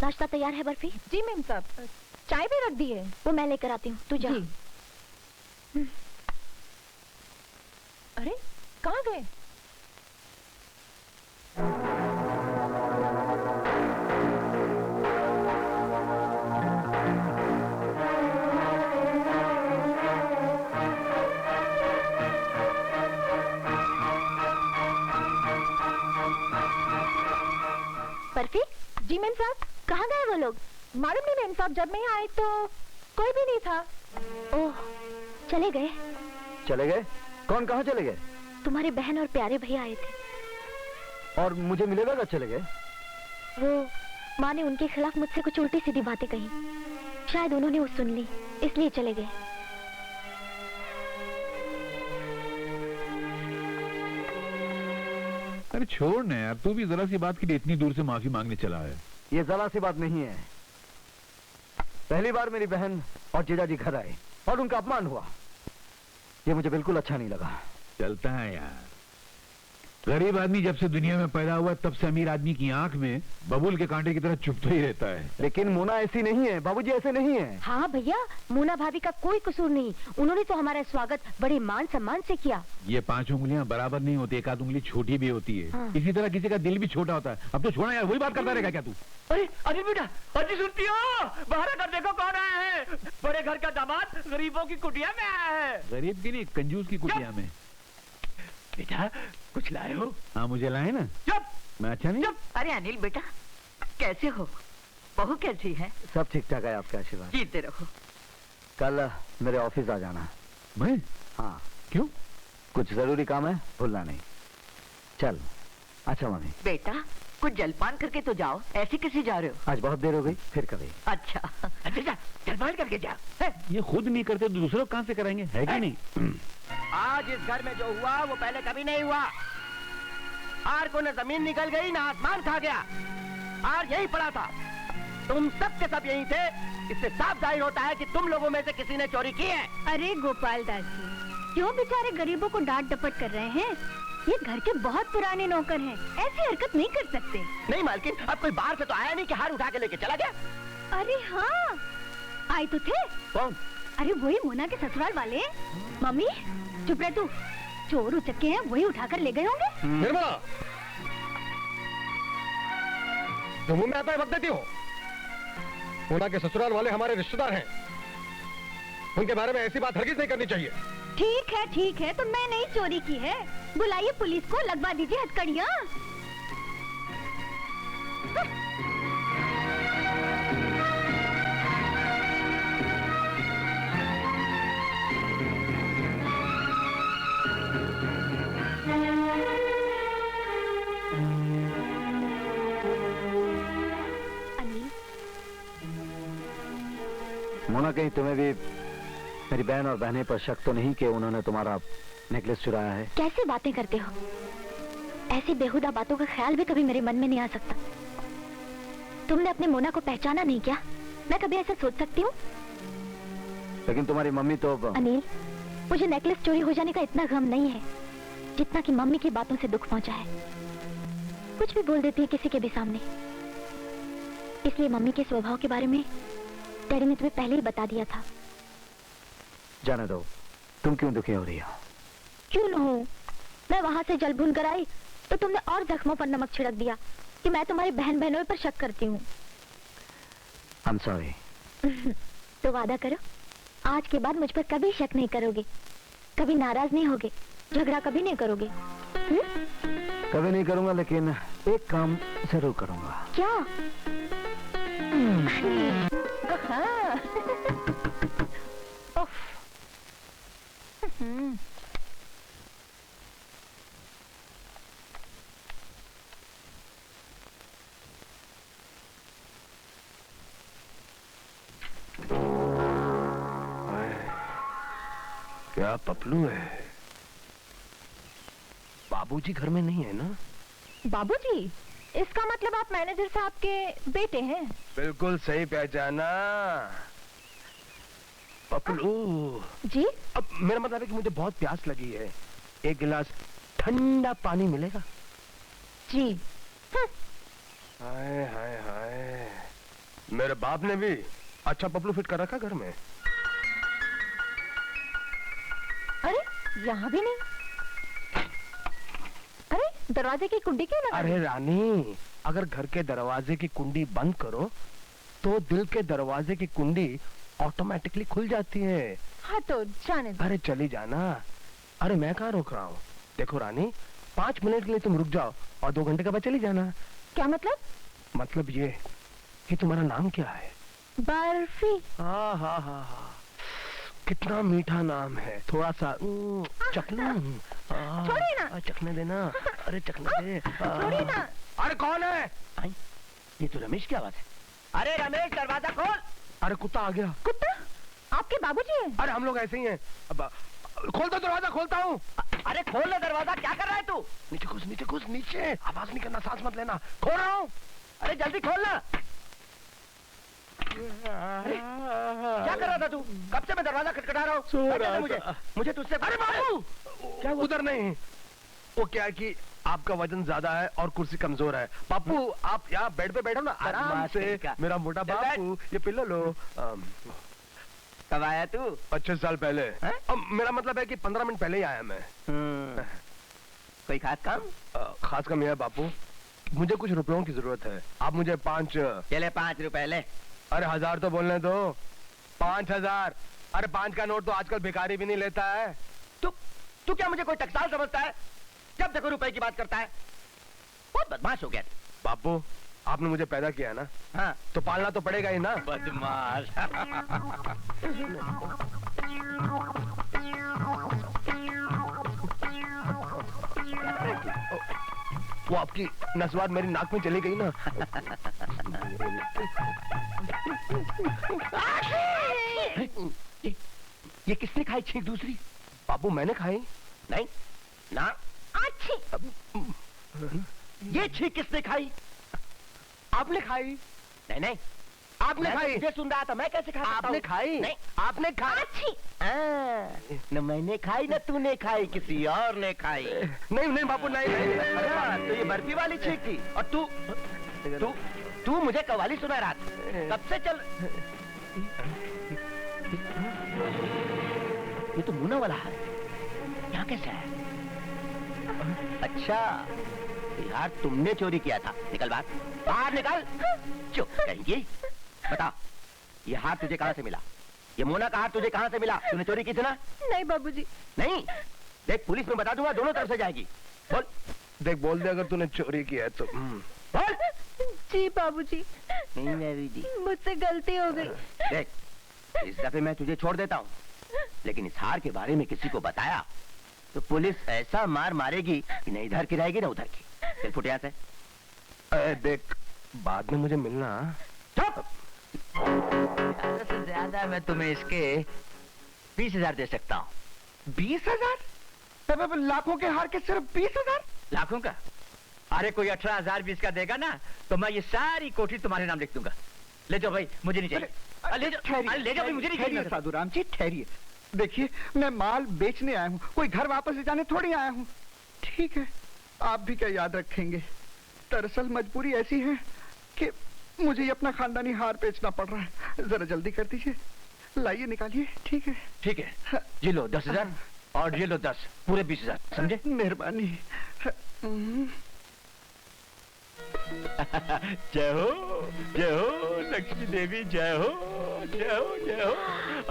नाश्ता तैयार है बर्फी? जी मैम साहब, चाय भी रख दी है। वो मैं लेकर आती हूँ, तू जा। अरे कहाँ गए? बर्फी? जी मैम साहब। कहाँ गए वो लोग? मालूम नहीं मैम साहब, जब मैं यहाँ आई तो कोई भी नहीं था। ओह, चले गए? चले गए? कौन कहाँ चले गए? तुम्हारी बहन और प्यारे भैया आए थे। और मुझे मिलेगा कब चले गए? वो माँ ने उनके खिलाफ मुझसे कुछ उल्टी सीधी बातें कही, शायद उन्होंने वो सुन ली, इसलिए चले गए। अरे छोड़ ना यार, तू भी जरा सी बात के लिए इतनी दूर से माफी मांगने चला है। ये जरा सी बात नहीं है। पहली बार मेरी बहन और जीजाजी घर आए और उनका अपमान हुआ, ये मुझे बिल्कुल अच्छा नहीं लगा। चलता है यार, गरीब आदमी जब से दुनिया में पैदा हुआ तब से अमीर आदमी की आंख में बबूल के कांटे की तरह चुभता ही रहता है। लेकिन मोना ऐसी नहीं है, बाबूजी ऐसे नहीं है। हाँ भैया, मोना भाभी का कोई कसूर नहीं, उन्होंने तो हमारा स्वागत बड़े मान सम्मान से किया। ये 5 उंगलियां बराबर नहीं होती, एक आध उंगली छोटी भी होती है। हाँ। इसी तरह किसी का दिल भी छोटा होता है। अब तो छोड़ा यार, वही बात करता रहेगा क्या तू? अरे अरे बेटा, अजी सुनती हो? बाहर कर देखो कौन आया है। बड़े घर का दामाद गरीबों की कुटिया में आया है। गरीब की नहीं, कंजूस की कुटिया में। बेटा कुछ लाए हो? हाँ मुझे लाए ना। चुप। मैं अच्छा नहीं? चुप। अरे अनिल बेटा, कैसे हो? बहू कैसी है? सब ठीक ठाक है, आपका आशीर्वाद। जीते रहो। कल मेरे ऑफिस आ जाना। मैं? हाँ। क्यों? कुछ जरूरी काम है, भूलना नहीं। चल। अच्छा मम्मी। बेटा कुछ जलपान करके तो जाओ, ऐसे कैसे जा रहे हो? आज बहुत देर हो गई, फिर कभी। अच्छा अच्छा जलपान करके जा। ये खुद नहीं करते तो दूसरों कहाँ से कराएंगे, है कि नहीं? आज इस घर में जो हुआ वो पहले कभी नहीं हुआ। आर को न जमीन निकल गई न आसमान खा गया, आर यही पड़ा था। तुम सब के सब यही थे। इससे साफ जाहिर होता है कि तुम लोगों में से किसी ने चोरी की है। अरे गोपाल दास जी, क्यों बेचारे गरीबों को डांट डपट कर रहे हैं? ये घर के बहुत पुराने नौकर हैं, ऐसी हरकत नहीं कर सकते। नहीं मालकिन, अब कोई बाहर से तो आया नहीं कि हार उठा के लेके चला गया। अरे हाँ, आए तो थे। कौन? अरे वही मोना के ससुराल वाले। मम्मी चुप रह तू, चोर उचक्के हैं, वही उठाकर ले गए होंगे। निर्मला, तुम मुंह में आता है वक्त देती हो। मोना के ससुराल वाले हमारे रिश्तेदार हैं, उनके बारे में ऐसी बात हरगिज नहीं करनी चाहिए। ठीक है, तो मैं नहीं चोरी की है। बुलाइए पुलिस को, लगवा दीजिए हथकड़ियाँ। मोना, कहीं तुम्हें भी मेरी बहन और बहने पर शक तो नहीं कि उन्होंने तुम्हारा नेकलेस चुराया है? कैसी बातें करते हो? ऐसी बेहुदा बातों का ख्याल भी कभी मेरे मन में नहीं आ सकता। तुमने अपने मोना को पहचाना नहीं क्या? मैं कभी ऐसा सोच सकती हूँ? लेकिन तुम्हारी मम्मी तो... अनिल, मुझे नेकलेस चोरी हो जाने का इतना गम नहीं है जितना कि मम्मी की बातों से दुख पहुंचा है। कुछ भी बोल देती है किसी के भी सामने, इसलिए मम्मी के स्वभाव के बारे में डैडी ने तुम्हें पहले ही बता दिया था। जाने दो, तुम क्यों दुखी हो रही हो? क्यों न हो? मैं वहां से जल भून कर आई तो तुमने और जख्मों पर नमक छिड़क दिया कि मैं तुम्हारी बहन बहनों पर शक करती हूँ। I'm sorry। तो वादा करो, आज के बाद मुझ पर कभी शक नहीं करोगे, कभी नाराज नहीं होगे, झगड़ा कभी नहीं करोगे। कभी नहीं करूंगा, लेकिन एक काम जरूर करूंगा। क्या? क्या पपलू है? बाबूजी घर में नहीं है ना? बाबूजी? इसका मतलब आप मैनेजर साहब के बेटे हैं? बिल्कुल सही पहचाना पपलू जी? अब मेरा मतलब है कि मुझे बहुत प्यास लगी है, एक गिलास ठंडा पानी मिलेगा? जी। हाय हाय हाय, मेरे बाप ने भी अच्छा पपलू फिट कर रखा घर में। अरे यहाँ भी नहीं। अरे दरवाजे की कुंडी क्यों लगा? अरे रानी, अगर घर के दरवाजे की कुंडी बंद करो तो दिल के दरवाजे की कुंडी ऑटोमेटिकली खुल जाती है। हाँ तो जाने दो। अरे चली जाना। अरे मैं कहाँ रोक रहा हूँ। देखो रानी, 5 मिनट के लिए तुम रुक जाओ और 2 घंटे के बाद चली जाना। क्या मतलब? मतलब ये कि तुम्हारा नाम क्या है? बर्फी। हाँ हाँ हाँ हाँ, कितना मीठा नाम है। थोड़ा सा चखना। छोड़िए ना। चखने देना। अरे चखने दे। छोड़िए ना। अरे कौन है? आई, ये तो रमेश की आवाज है। अरे रमेश, दरवाजा खोल। अरे कुत्ता आ गया। कुत्ता? आपके बाबूजी हैं? अरे हम लोग ऐसे ही हैं। अब खोल दो दरवाजा, खोलता हूँ। अरे खोल ना दरवाजा, क्या कर रहा है तू? नीचे घुस, नीचे घुस, नीचे। आवाज नहीं करना, सांस मत लेना। खोल रहा हूँ। अरे जल्दी खोल ना। अरे क्या कर रहा था तू? कब से मैं दरवाजा खटखटा रहा हूँ? मुझे तुझसे। अरे बाबू, क्या उधर नहीं। वो क्या है कि आपका वजन ज्यादा है और कुर्सी कमजोर है। बापू आप यहाँ बेड पे बैठो ना आराम से। मेरा मोटा बापू, ये पिल्लो लो। कब आया तू? 25 साल पहले। मेरा मतलब है कि 15 मिनट पहले ही आया मैं। कोई खास काम? खास काम यह है बापू, मुझे कुछ रुपयों की जरूरत है। आप मुझे 5। चले 5 रुपए ले। अरे 1000 तो बोलने दो। 5000। अरे 5 का नोट तो आजकल भिखारी भी नहीं लेता है। तू क्या मुझे कोई टकसाल समझता है? जब देखो रुपए की बात करता है। बहुत बदमाश हो गया। बापू आपने मुझे पैदा किया है ना, हाँ तो पालना तो पड़ेगा ही ना। बदमाश। वो आपकी नस्वार मेरी नाक में चली गई ना। ये किसने खाई छींक दूसरी? बाबू मैंने खाई नहीं ना। अच्छी। ये छींक किसने खाई? आपने खाई। नहीं नहीं, आपने खाई। मुझे सुन रहा था, मैं कैसे खा सकता आपने हूँ? खाई। नहीं, आपने खाई। अच्छी। न मैंने खाई न तूने खाई, किसी और ने खाई। नहीं नहीं बापू, नहीं नहीं। अच्छा, तो ये बर्फी वाली छींक थी। और तू तू तू मुझे कव्वाली सुना रहा था। कब से चल। ये तो मुन्ना वाला है। यहाँ कैसे है? अच्छा, यार तुमने चोरी किया था। निकल बाहर निकल। चुप कहेंगी। बता, ये हाथ तुझे कहाँ से मिला? ये मोना का हाथ तुझे कहाँ से मिला? तूने चोरी की थी ना? नहीं बाबूजी। नहीं, देख पुलिस में बता दूंगा, दोनों तरफ से जाएगी। बोल। देख बोल दे अगर तूने चोरी किया है तो। बोल। जी बाबूजी, नहीं मेरी जी, मुझसे गलती हो गई। देख इस दफे मैं तुझे छोड़ देता हूँ, लेकिन इस हार के बारे में किसी को बताया तो पुलिस ऐसा मार मारेगी कि न इधर की रहेगी न उधर की। चल फुट यहाँ से। देख बाद में मुझे मिलना। चुप। ज्यादा से ज्यादा मैं तुम्हें इसके 20,000 दे सकता हूँ। 20,000? लाखों के हार के सिर्फ 20,000? लाखों का? अरे कोई 18,000 भी इसका देगा ना तो मैं ये सारी कोठी तुम्हारे नाम लिख दूंगा। ले जाओ भाई, मुझे नहीं चाहिए। ले जाओ, ले जाओ भाई, मुझे नहीं चाहिए। साधुराम जी ठहरिए। देखिए मैं माल बेचने आया हूँ, कोई घर वापस ले जाने थोड़ी आया हूँ। ठीक है, आप भी क्या याद रखेंगे। दरअसल मजबूरी ऐसी है कि मुझे ये अपना खानदानी हार बेचना पड़ रहा है। जरा जल्दी कर दीजिए, लाइए निकालिए। ठीक है ठीक है, ये लो 10,000 और ये लो 10, पूरे 20,000, समझे? मेहरबानी। जय हो लक्ष्मी देवी, जय हो जय हो जय हो।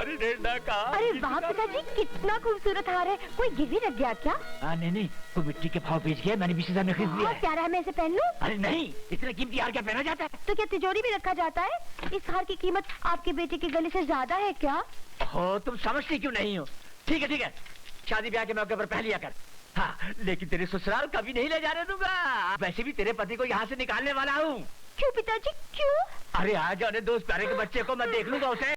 अरे डेढ़ा का। अरे वाह पिताजी, कितना खूबसूरत हार है। कोई गिरवी रख गया क्या? नहीं, वो मिट्टी के भाव बेच गया, मैंने 20,000 में खरीद लिया बहुत है। प्यारा है, मैं इसे पहन लूं? अरे नहीं, इतने कीमती हार क्या पहना जाता है? तो क्या तिजोरी में रखा जाता है? इस हार की कीमत आपके बेटे के गले से ज्यादा है क्या? हो, तुम समझती क्यों नहीं हो? ठीक है, शादी ब्याह के मौके पर पहन लिया कर। हाँ, लेकिन तेरे ससुराल कभी नहीं ले जाने दूंगा। वैसे भी तेरे पति को यहाँ से निकालने वाला हूँ। क्यों पिताजी, क्यों? अरे आ जाने दो, उस प्यारे के बच्चे को मैं देख लूंगा उसे।